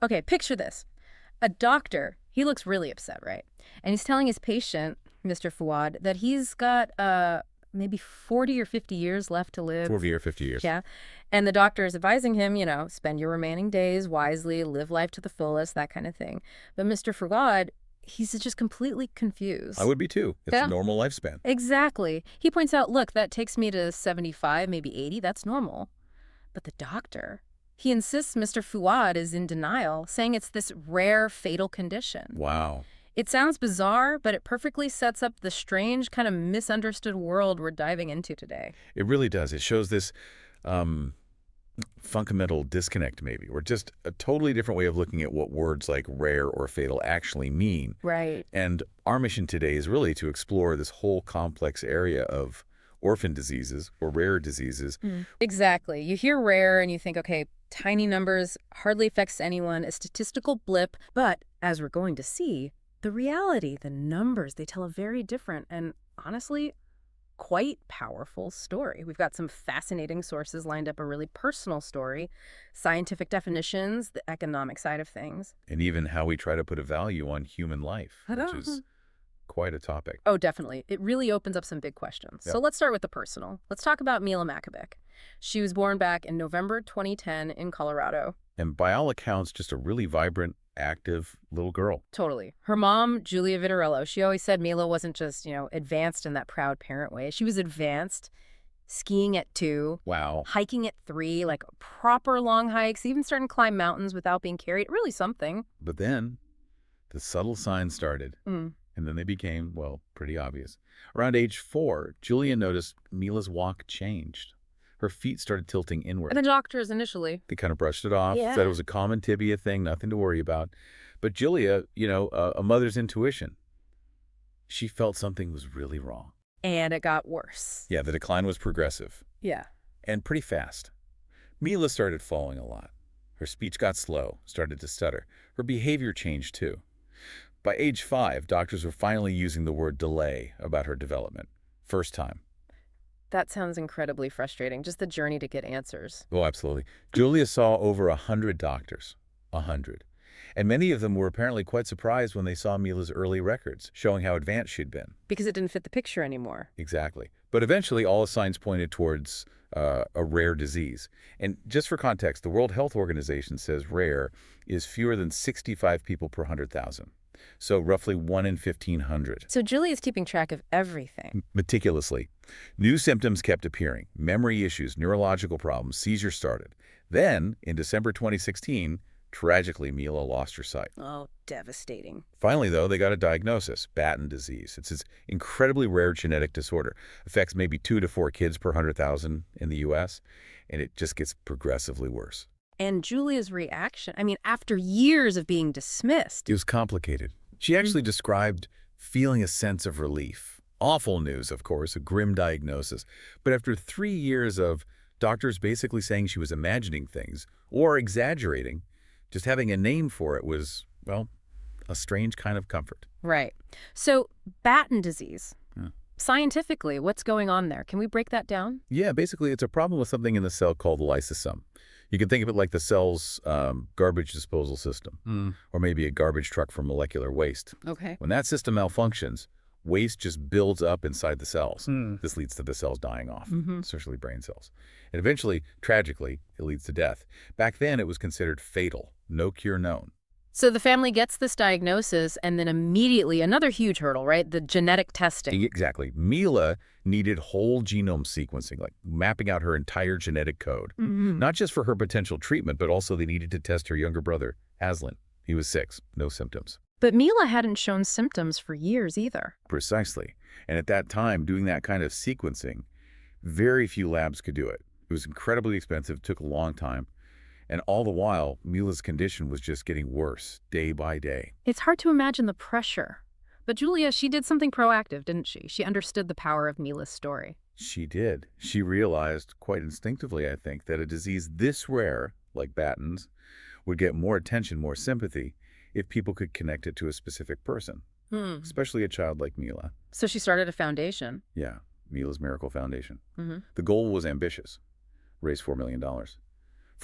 Okay, picture this. A doctor, he looks really upset, right? And he's telling his patient, Mr. Fuad, that he's got maybe 40 or 50 years left to live. 40 or 50 years. Yeah. And the doctor is advising him, spend your remaining days wisely, live life to the fullest, that kind of thing. But Mr. Fuad, he's just completely confused. I would be too. It's Yeah. a normal lifespan. Exactly. He points out, look, that takes me to 75, maybe 80. That's normal. But the doctor, he insists Mr. Fuad is in denial, saying it's this rare fatal condition. Wow. It sounds bizarre, but it perfectly sets up the strange kind of misunderstood world we're diving into today. It really does. It shows this fundamental disconnect, maybe, or just a totally different way of looking at what words like rare or fatal actually mean. Right. And our mission today is really to explore this whole complex area of orphan diseases or rare diseases. Exactly. You hear rare and you think, okay, tiny numbers, hardly affects anyone, a statistical blip. But as we're going to see, the reality, the numbers, they tell a very different and honestly quite powerful story. We've got some fascinating sources lined up, a really personal story, scientific definitions, the economic side of things. And even how we try to put a value on human life, which is quite a topic. Oh, definitely. It really opens up some big questions. Yeah. So let's start with the personal. Let's talk about Mila Mackovic. She was born back in November 2010 in Colorado. And by all accounts, just a really vibrant, active little girl. Totally. Her mom, Julia Vitarello, she always said Mila wasn't just, advanced in that proud parent way. She was advanced, skiing at 2. Wow. Hiking at 3, like proper long hikes, even starting to climb mountains without being carried. Really something. But then the subtle signs started. Mm. And then they became, well, pretty obvious. Around age 4, Julia noticed Mila's walk changed. Her feet started tilting inward. And the doctors initially. They kind of brushed it off, Yeah. said it was a common tibia thing, nothing to worry about. But Julia, a mother's intuition, she felt something was really wrong. And it got worse. Yeah, the decline was progressive Yeah. and pretty fast. Mila started falling a lot. Her speech got slow, started to stutter. Her behavior changed too. By age 5, doctors were finally using the word delay about her development. First time. That sounds incredibly frustrating, just the journey to get answers. Oh, absolutely. Julia saw over 100 doctors. 100. And many of them were apparently quite surprised when they saw Mila's early records, showing how advanced she'd been. Because it didn't fit the picture anymore. Exactly. But eventually, all the signs pointed towards a rare disease. And just for context, the World Health Organization says rare is fewer than 65 people per 100,000. So roughly 1 in 1,500. So Julia's keeping track of everything. Meticulously. New symptoms kept appearing. Memory issues, neurological problems, seizures started. Then, in December 2016, tragically, Mila lost her sight. Oh, devastating. Finally, though, they got a diagnosis, Batten disease. It's this incredibly rare genetic disorder. Affects maybe 2 to 4 kids per 100,000 in the U.S., and it just gets progressively worse. And Julia's reaction, after years of being dismissed. It was complicated. She actually described feeling a sense of relief. Awful news, of course, a grim diagnosis. But after 3 years of doctors basically saying she was imagining things or exaggerating, just having a name for it was, well, a strange kind of comfort. Right. So Batten disease. Yeah. Scientifically, what's going on there? Can we break that down? Yeah, basically it's a problem with something in the cell called the lysosome. You can think of it like the cell's garbage disposal system, or maybe a garbage truck for molecular waste. Okay. When that system malfunctions, waste just builds up inside the cells. This leads to the cells dying off, especially brain cells. And eventually, tragically, it leads to death. Back then, it was considered fatal, no cure known. So the family gets this diagnosis, and then immediately another huge hurdle, right? The genetic testing. Exactly. Mila needed whole genome sequencing, like mapping out her entire genetic code. Not just for her potential treatment, but also they needed to test her younger brother, Aslan. He was 6, no symptoms. But Mila hadn't shown symptoms for years either. Precisely. And at that time, doing that kind of sequencing, very few labs could do it. It was incredibly expensive, took a long time. And all the while, Mila's condition was just getting worse, day by day. It's hard to imagine the pressure. But Julia, she did something proactive, didn't she? She understood the power of Mila's story. She did. She realized, quite instinctively, I think, that a disease this rare, like Batten's, would get more attention, more sympathy, if people could connect it to a specific person, especially a child like Mila. So she started a foundation. Yeah, Mila's Miracle Foundation. The goal was ambitious, raise $4 million.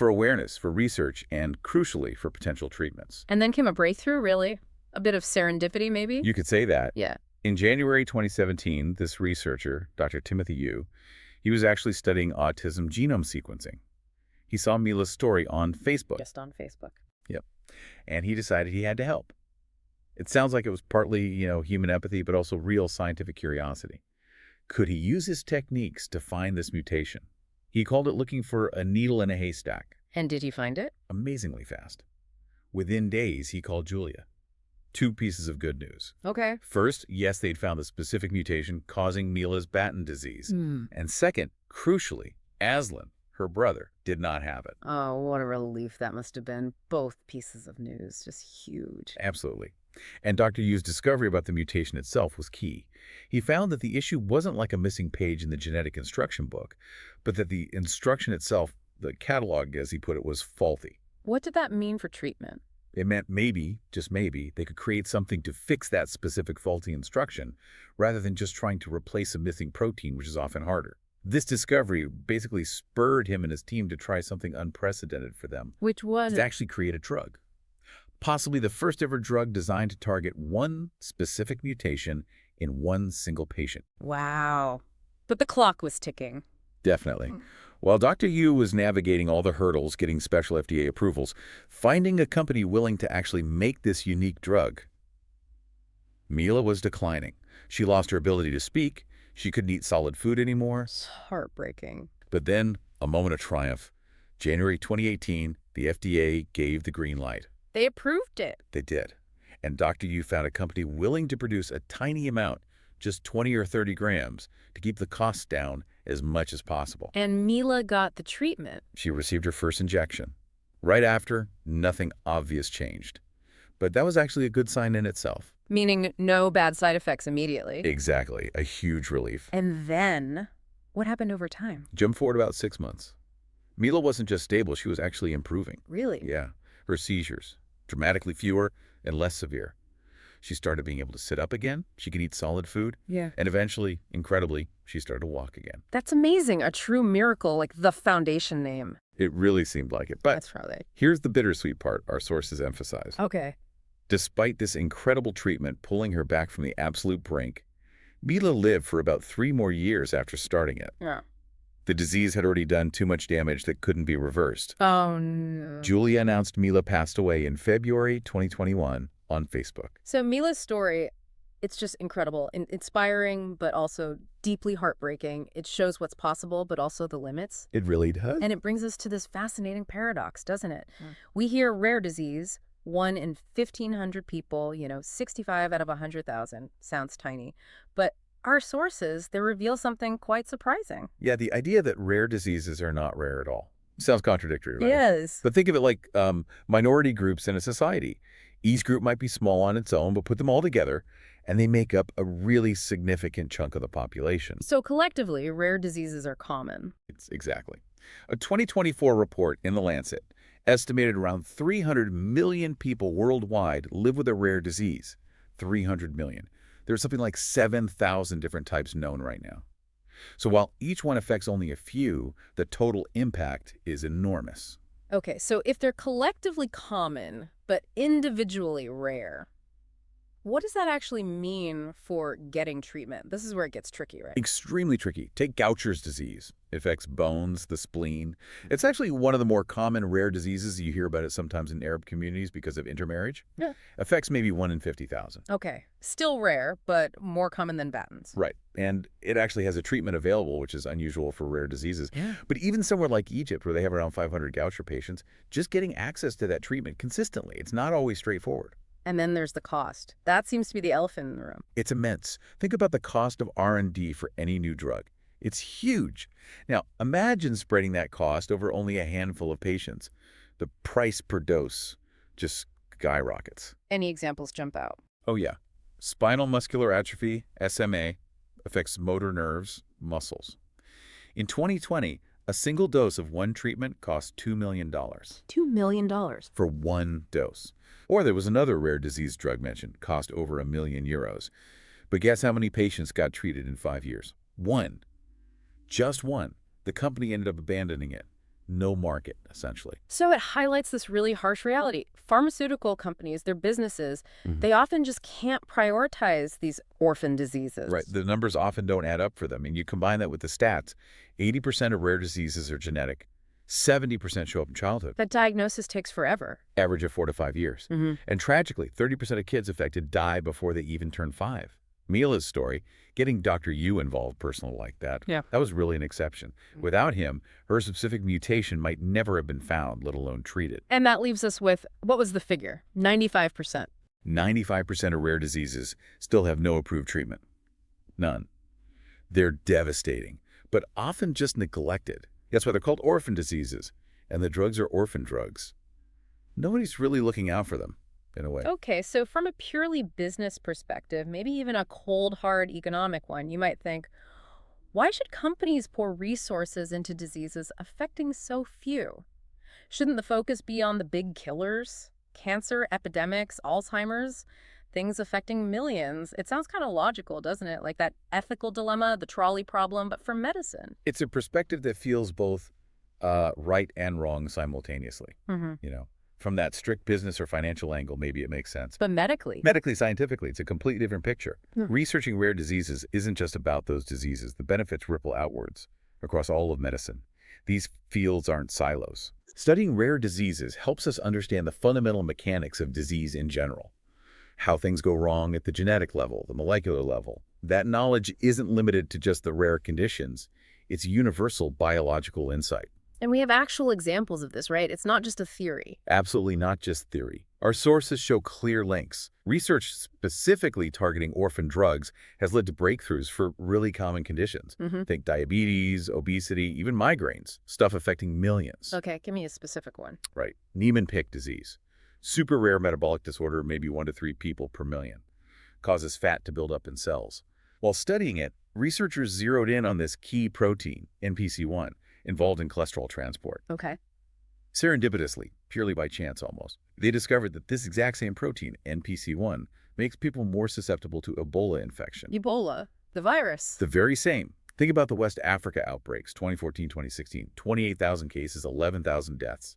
for awareness, for research, and crucially, for potential treatments. And then came a breakthrough, really? A bit of serendipity, maybe? You could say that. Yeah. In January 2017, this researcher, Dr. Timothy Yu, he was actually studying autism genome sequencing. He saw Mila's story on Facebook. Just on Facebook. Yep. And he decided he had to help. It sounds like it was partly, human empathy, but also real scientific curiosity. Could he use his techniques to find this mutation? He called it looking for a needle in a haystack. And did he find it? Amazingly fast. Within days, he called Julia. 2 pieces of good news. Okay. First, yes, they'd found the specific mutation causing Mila's Batten disease. And second, crucially, Aslan, her brother, did not have it. Oh, what a relief that must have been. Both pieces of news. Just huge. Absolutely. And Dr. Yu's discovery about the mutation itself was key. He found that the issue wasn't like a missing page in the genetic instruction book, but that the instruction itself, the catalog, as he put it, was faulty. What did that mean for treatment? It meant maybe, just maybe, they could create something to fix that specific faulty instruction rather than just trying to replace a missing protein, which is often harder. This discovery basically spurred him and his team to try something unprecedented for them. Which was? To actually create a drug. Possibly the first ever drug designed to target one specific mutation in one single patient. Wow. But the clock was ticking. Definitely. While Dr. Yu was navigating all the hurdles, getting special FDA approvals, finding a company willing to actually make this unique drug, Mila was declining. She lost her ability to speak. She couldn't eat solid food anymore. It's heartbreaking. But then, a moment of triumph. January 2018, the FDA gave the green light. They approved it. They did. And Dr. Yu found a company willing to produce a tiny amount, just 20 or 30 grams, to keep the costs down as much as possible. And Mila got the treatment. She received her first injection. Right after, nothing obvious changed. But that was actually a good sign in itself. Meaning no bad side effects immediately. Exactly. A huge relief. And then, what happened over time? Jump forward about 6 months. Mila wasn't just stable, she was actually improving. Really? Yeah. Her seizures, dramatically fewer and less severe. She started being able to sit up again. She could eat solid food. Yeah. And eventually, incredibly, she started to walk again. That's amazing. A true miracle, like the foundation name. It really seemed like it. But That's probably. here's the bittersweet part our sources emphasize. Okay. Despite this incredible treatment pulling her back from the absolute brink, Mila lived for about 3 more years after starting it. Yeah. The disease had already done too much damage that couldn't be reversed. Oh, no. Julia announced Mila passed away in February 2021 on Facebook. So Mila's story, it's just incredible, inspiring, but also deeply heartbreaking. It shows what's possible, but also the limits. It really does. And it brings us to this fascinating paradox, doesn't it? We hear rare disease, 1 in 1,500 people, 65 out of 100,000. Sounds tiny. But our sources, they reveal something quite surprising. Yeah, the idea that rare diseases are not rare at all. Sounds contradictory, right? Yes. But think of it like minority groups in a society. Each group might be small on its own, but put them all together, and they make up a really significant chunk of the population. So collectively, rare diseases are common. Exactly. A 2024 report in The Lancet estimated around 300 million people worldwide live with a rare disease. 300 million. There's something like 7,000 different types known right now. So while each one affects only a few, the total impact is enormous. Okay, so if they're collectively common, but individually rare, what does that actually mean for getting treatment? This is where it gets tricky, right? Extremely tricky. Take Gaucher's disease. It affects bones, the spleen. It's actually one of the more common rare diseases. You hear about it sometimes in Arab communities because of intermarriage. Yeah. Affects maybe 1 in 50,000. Okay, still rare, but more common than Batten's. Right. And it actually has a treatment available, which is unusual for rare diseases. Yeah. But even somewhere like Egypt, where they have around 500 Gaucher patients, just getting access to that treatment consistently, it's not always straightforward. And then there's the cost. That seems to be the elephant in the room. It's immense. Think about the cost of R&D for any new drug. It's huge. Now, imagine spreading that cost over only a handful of patients. The price per dose just skyrockets. Any examples jump out? Oh, yeah. Spinal muscular atrophy, SMA, affects motor nerves, muscles. In 2020, a single dose of one treatment cost $2 million. $2 million. For one dose. Or there was another rare disease drug mentioned, cost over €1 million. But guess how many patients got treated in 5 years? 1. Just 1. The company ended up abandoning it. no market, essentially. So it highlights this really harsh reality. Pharmaceutical companies, their businesses, they often just can't prioritize these orphan diseases. Right. The numbers often don't add up for them. And you combine that with the stats. 80% of rare diseases are genetic. 70% show up in childhood. That diagnosis takes forever. Average of 4 to 5 years. And tragically, 30% of kids affected die before they even turn 5. Mila's story, getting Dr. Yu involved personally like that, that was really an exception. Without him, her specific mutation might never have been found, let alone treated. And that leaves us with, what was the figure? 95%. 95% of rare diseases still have no approved treatment. None. They're devastating, but often just neglected. That's why they're called orphan diseases, and the drugs are orphan drugs. Nobody's really looking out for them, in a way. Okay, so from a purely business perspective, maybe even a cold, hard economic one, you might think, why should companies pour resources into diseases affecting so few? Shouldn't the focus be on the big killers? Cancer, epidemics, Alzheimer's, things affecting millions. It sounds kind of logical, doesn't it? Like that ethical dilemma, the trolley problem, but for medicine. It's a perspective that feels both right and wrong simultaneously. From that strict business or financial angle, maybe it makes sense. But medically? Medically, scientifically, it's a completely different picture. Researching rare diseases isn't just about those diseases. The benefits ripple outwards across all of medicine. These fields aren't silos. Studying rare diseases helps us understand the fundamental mechanics of disease in general. How things go wrong at the genetic level, the molecular level. That knowledge isn't limited to just the rare conditions. It's universal biological insight. And we have actual examples of this, right? It's not just a theory. Absolutely not just theory. Our sources show clear links. Research specifically targeting orphan drugs has led to breakthroughs for really common conditions. Think diabetes, obesity, even migraines, stuff affecting millions. Okay, give me a specific one. Right. Niemann-Pick disease. Super rare metabolic disorder, maybe 1 to 3 people per million. Causes fat to build up in cells. While studying it, researchers zeroed in on this key protein, NPC1, involved in cholesterol transport. Okay. Serendipitously, purely by chance almost, they discovered that this exact same protein, NPC1, makes people more susceptible to Ebola infection. Ebola, the virus. The very same. Think about the West Africa outbreaks, 2014-2016, 28,000 cases, 11,000 deaths.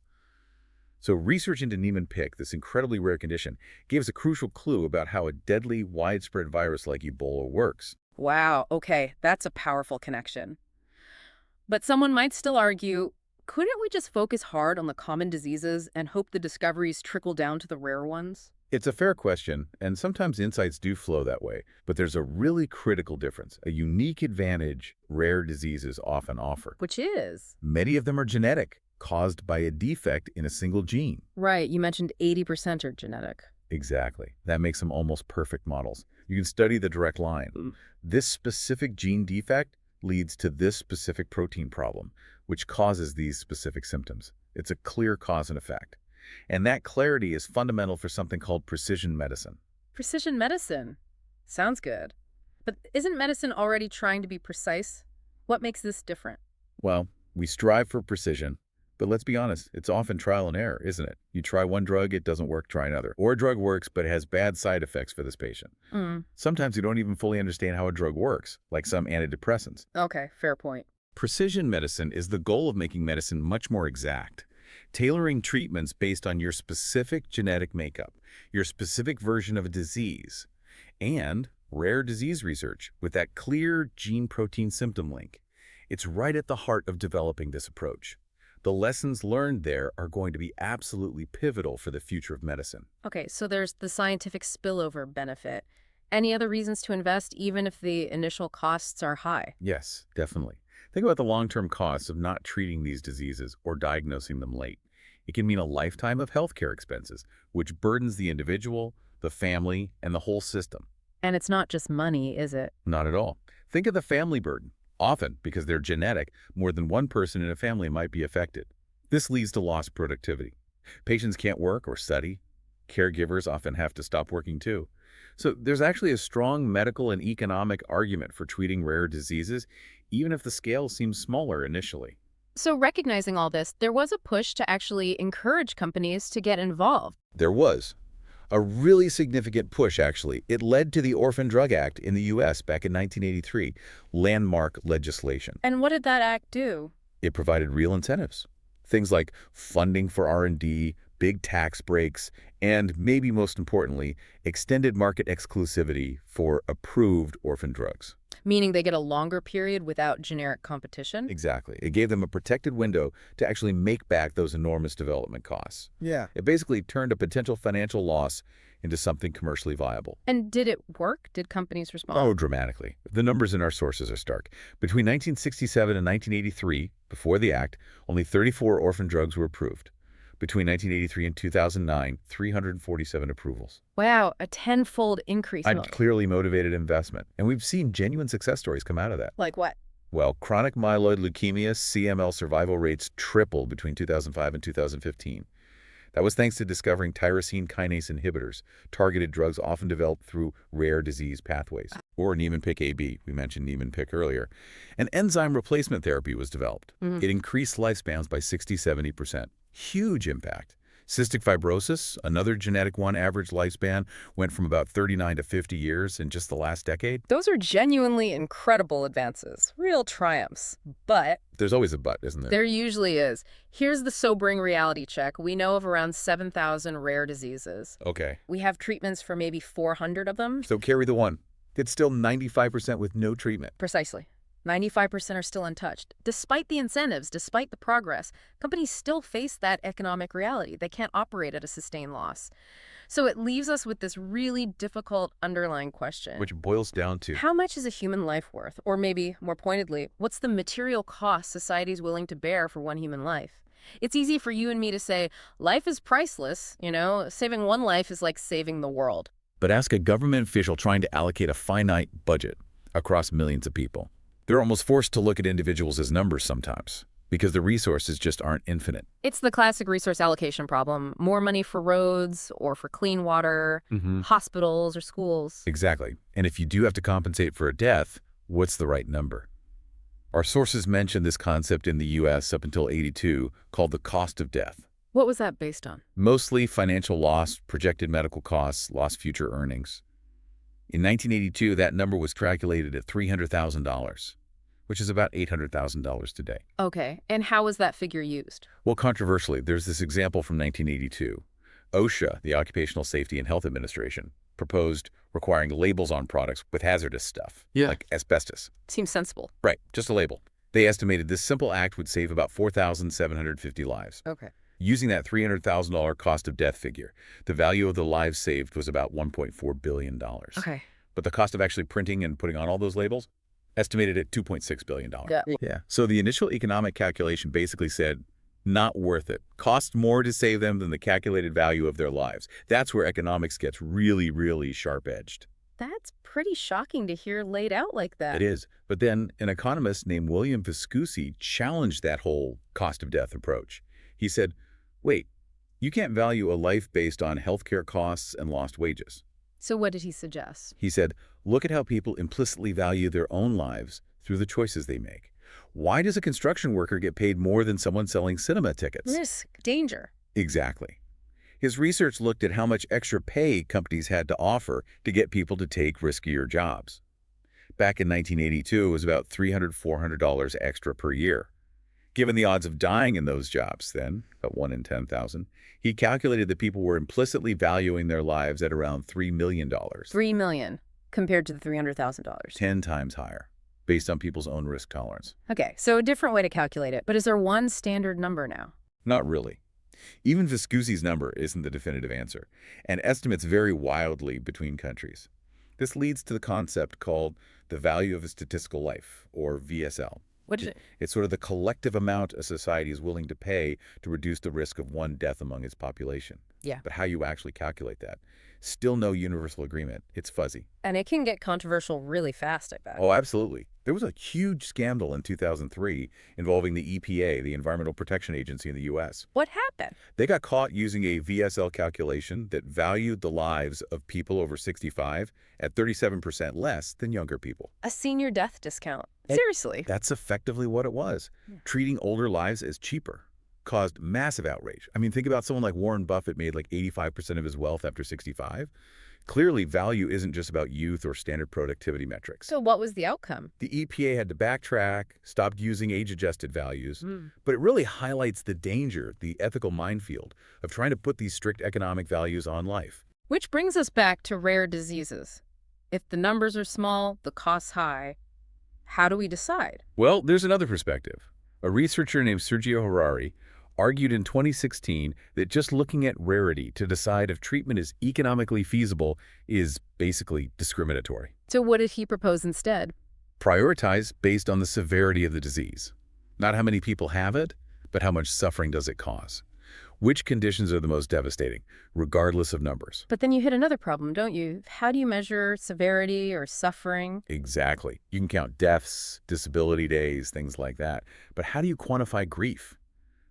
So research into Niemann-Pick, this incredibly rare condition, gave us a crucial clue about how a deadly, widespread virus like Ebola works. Wow, okay, that's a powerful connection. But someone might still argue, couldn't we just focus hard on the common diseases and hope the discoveries trickle down to the rare ones? It's a fair question, and sometimes insights do flow that way, but there's a really critical difference, a unique advantage rare diseases often offer. Which is? Many of them are genetic, caused by a defect in a single gene. Right, you mentioned 80% are genetic. Exactly. That makes them almost perfect models. You can study the direct line. This specific gene defect leads to this specific protein problem, which causes these specific symptoms. It's a clear cause and effect. And that clarity is fundamental for something called precision medicine. Precision medicine. Sounds good. But isn't medicine already trying to be precise? What makes this different? Well, we strive for precision, but let's be honest, it's often trial and error, isn't it? You try one drug, it doesn't work, try another. Or a drug works, but it has bad side effects for this patient. Sometimes you don't even fully understand how a drug works, like some antidepressants. Okay, fair point. Precision medicine is the goal of making medicine much more exact, tailoring treatments based on your specific genetic makeup, your specific version of a disease, and rare disease research with that clear gene-protein symptom link. It's right at the heart of developing this approach. The lessons learned there are going to be absolutely pivotal for the future of medicine. Okay, so there's the scientific spillover benefit. Any other reasons to invest, even if the initial costs are high? Yes, definitely. Think about the long-term costs of not treating these diseases or diagnosing them late. It can mean a lifetime of healthcare expenses, which burdens the individual, the family, and the whole system. And it's not just money, is it? Not at all. Think of the family burden. Often, because they're genetic, more than one person in a family might be affected. This leads to lost productivity. Patients can't work or study. Caregivers often have to stop working too. So there's actually a strong medical and economic argument for treating rare diseases, even if the scale seems smaller initially. So recognizing all this, there was a push to actually encourage companies to get involved. There was a really significant push, actually. It led to the Orphan Drug Act in the U.S. back in 1983, landmark legislation. And what did that act do? It provided real incentives. Things like funding for R&D, big tax breaks, and maybe most importantly, extended market exclusivity for approved orphan drugs. Meaning they get a longer period without generic competition? Exactly. It gave them a protected window to actually make back those enormous development costs. Yeah. It basically turned a potential financial loss into something commercially viable. And did it work? Did companies respond? Oh, dramatically. The numbers in our sources are stark. Between 1967 and 1983, before the act, only 34 orphan drugs were approved. Between 1983 and 2009, 347 approvals. Wow, a tenfold increase. A clearly motivated investment. And we've seen genuine success stories come out of that. Like what? Well, chronic myeloid leukemia, CML survival rates tripled between 2005 and 2015. That was thanks to discovering tyrosine kinase inhibitors, targeted drugs often developed through rare disease pathways. Or Niemann-Pick AB, we mentioned Niemann-Pick earlier. An enzyme replacement therapy was developed. It increased lifespans by 60–70%. Huge impact. Cystic fibrosis, another genetic one, average lifespan went from about 39 to 50 years in just the last decade. Those are genuinely incredible advances, real triumphs. But There's always a but, isn't there? there usually is. Here's the sobering reality check. We know of around 7,000 rare diseases. Okay, We have treatments for maybe 400 of them. so carry the one. It's still 95% with no treatment. Precisely. 95% are still untouched. Despite the incentives, despite the progress, companies still face that economic reality. They can't operate at a sustained loss. So it leaves us with this really difficult underlying question. Which boils down to, How much is a human life worth? Or maybe, more pointedly, what's the material cost society's willing to bear for one human life? It's easy for you and me to say, life is priceless, saving one life is like saving the world. but ask a government official trying to allocate a finite budget across millions of people. They're almost forced to look at individuals as numbers sometimes, because the resources just aren't infinite. It's the classic resource allocation problem. More money for roads or for clean water, hospitals or schools. Exactly. And if you do have to compensate for a death, what's the right number? Our sources mention this concept in the U.S. up until '82 called the cost of death. What was that based on? Mostly financial loss, projected medical costs, lost future earnings. In 1982, that number was calculated at $300,000, which is about $800,000 today. Okay, and how was that figure used? Well, controversially, there's this example from 1982. OSHA, the Occupational Safety and Health Administration, proposed requiring labels on products with hazardous stuff, like asbestos. Seems sensible. Right, just a label. They estimated this simple act would save about 4,750 lives. Okay. Using that $300,000 cost of death figure, the value of the lives saved was about $1.4 billion. Okay. But the cost of actually printing and putting on all those labels, estimated at $2.6 billion. Yeah. So the initial economic calculation basically said, not worth it. Cost more to save them than the calculated value of their lives. That's where economics gets really, really sharp-edged. That's pretty shocking to hear laid out like that. It is. But then an economist named William Viscusi challenged that whole cost of death approach. He said, wait, you can't value a life based on healthcare costs and lost wages. So what did he suggest? He said, look at how people implicitly value their own lives through the choices they make. Why does a construction worker get paid more than someone selling cinema tickets? Risk, danger. Exactly. His research looked at how much extra pay companies had to offer to get people to take riskier jobs. Back in 1982, it was about $300, $400 extra per year. Given the odds of dying in those jobs then, about 1 in 10,000, he calculated that people were implicitly valuing their lives at around $3 million. $3 million compared to the $300,000. 10 times higher, based on people's own risk tolerance. Okay, so a different way to calculate it. But is there one standard number now? Not really. Even Viscusi's number isn't the definitive answer, and estimates vary wildly between countries. This leads to the concept called the value of a statistical life, or VSL. What is it? It's sort of the collective amount a society is willing to pay to reduce the risk of one death among its population. Yeah. But how you actually calculate that, still no universal agreement. It's fuzzy. And it can get controversial really fast, I bet. Oh, absolutely. There was a huge scandal in 2003 involving the EPA, the Environmental Protection Agency in the U.S. What happened? They got caught using a VSL calculation that valued the lives of people over 65 at 37% less than younger people. A senior death discount. Seriously. That's effectively what it was, treating older lives as cheaper. caused massive outrage. I mean, think about someone like Warren Buffett made like 85% of his wealth after 65. Clearly, value isn't just about youth or standard productivity metrics. So what was the outcome? The EPA had to backtrack, stopped using age-adjusted values, Hmm. but it really highlights the danger, the ethical minefield, of trying to put these strict economic values on life. Which brings us back to rare diseases. If the numbers are small, the costs high, how do we decide? Well, there's another perspective. A researcher named Sergio Harari argued in 2016 that just looking at rarity to decide if treatment is economically feasible is basically discriminatory. So what did he propose instead? Prioritize based on the severity of the disease. Not how many people have it, but how much suffering does it cause. Which conditions are the most devastating, regardless of numbers? But then you hit another problem, don't you? How do you measure severity or suffering? Exactly. You can count deaths, disability days, things like that. But how do you quantify grief?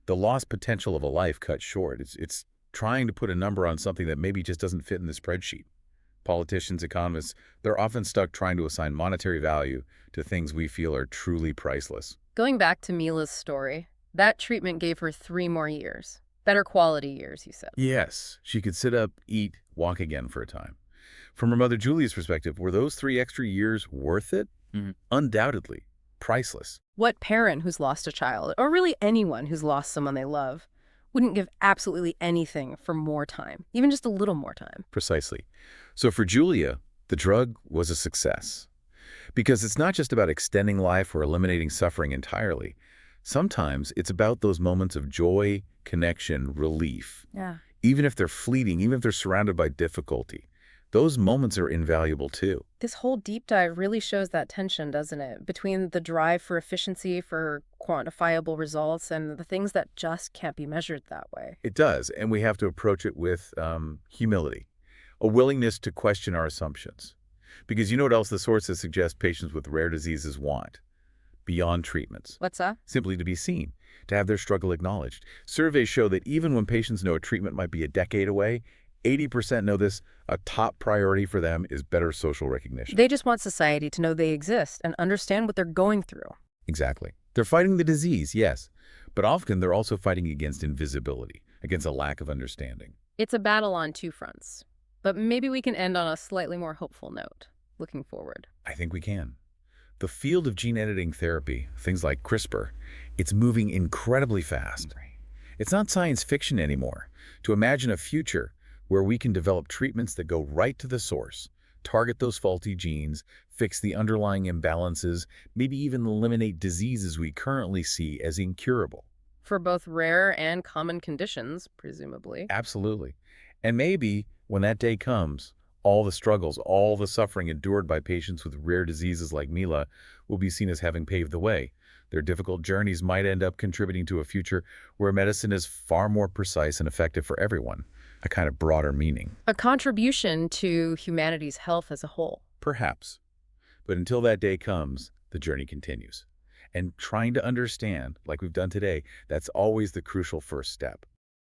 The lost potential of a life cut short. It's trying to put a number on something that maybe just doesn't fit in the spreadsheet. Politicians, economists, they're often stuck trying to assign monetary value to things we feel are truly priceless. Going back to Mila's story, that treatment gave her 3 more years. Better quality years, you said. Yes, she could sit up, eat, walk again for a time. From her mother Julia's perspective, were those 3 extra years worth it? Undoubtedly. Priceless. What parent who's lost a child, or really anyone who's lost someone they love, wouldn't give absolutely anything for more time, even just a little more time? Precisely. So for Julia, the drug was a success. Because it's not just about extending life or eliminating suffering entirely. Sometimes it's about those moments of joy, connection, relief. Yeah. Even if they're fleeting, even if they're surrounded by difficulty, those moments are invaluable too. This whole deep dive really shows that tension, doesn't it? Between the drive for efficiency, for quantifiable results, and the things that just can't be measured that way. It does, and we have to approach it with humility, a willingness to question our assumptions. Because you know what else the sources suggest patients with rare diseases want? Beyond treatments. What's that? Simply to be seen, to have their struggle acknowledged. Surveys show that even when patients know a treatment might be a decade away, 80% know this, a top priority for them is better social recognition. They just want society to know they exist and understand what they're going through. Exactly. They're fighting the disease, yes, but often they're also fighting against invisibility, against a lack of understanding. It's a battle on 2 fronts. But maybe we can end on a slightly more hopeful note, looking forward. I think we can. The field of gene editing therapy, things like CRISPR, it's moving incredibly fast. It's not science fiction anymore. To imagine a future where we can develop treatments that go right to the source, target those faulty genes, fix the underlying imbalances, maybe even eliminate diseases we currently see as incurable. For both rare and common conditions, presumably. Absolutely. And maybe when that day comes, all the struggles, all the suffering endured by patients with rare diseases like Mila will be seen as having paved the way. Their difficult journeys might end up contributing to a future where medicine is far more precise and effective for everyone, a kind of broader meaning. A contribution to humanity's health as a whole. Perhaps. But until that day comes, the journey continues. And trying to understand, like we've done today, that's always the crucial first step.